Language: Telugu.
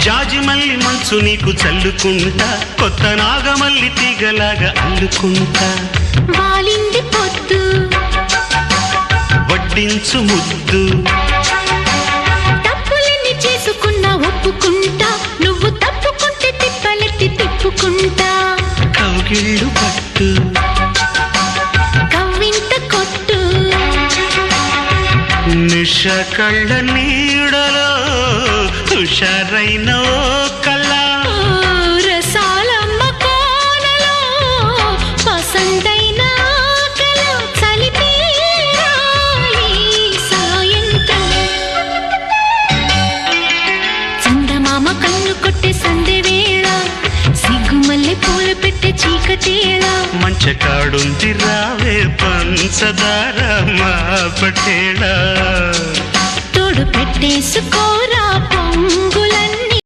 జాజి మల్లి మంచు నీకు చల్లుకుంటా, కొత్త నాగమల్లి తీగలాగా అల్లుకుంటా. వాలింది పొద్దు వడ్డించు ముద్దు, తప్పులన్నీ చేసుకున్నా ఒప్పుకుంటా, నువ్వు తప్పుకుంటే తిప్పలెత్తి తిప్పుకుంటా. కౌగిళ్ళు పట్టు కవ్వింత కొట్టు, నిష కళ్ళ నీడలో హుషారైన ఓ కళ. రసాలమ్మ కోనలో పసందైన కళ. చలిపేరాలి సాయంత్రం, చందమామ కన్ను కొట్టే సందె వేళ, సిగ్గుమల్లె పూలు పెట్టే చీకటేళ. మంచకాడుంది రావే పంచదార మా పటేళ, తోడు పెట్టేసుకోరా పొంగు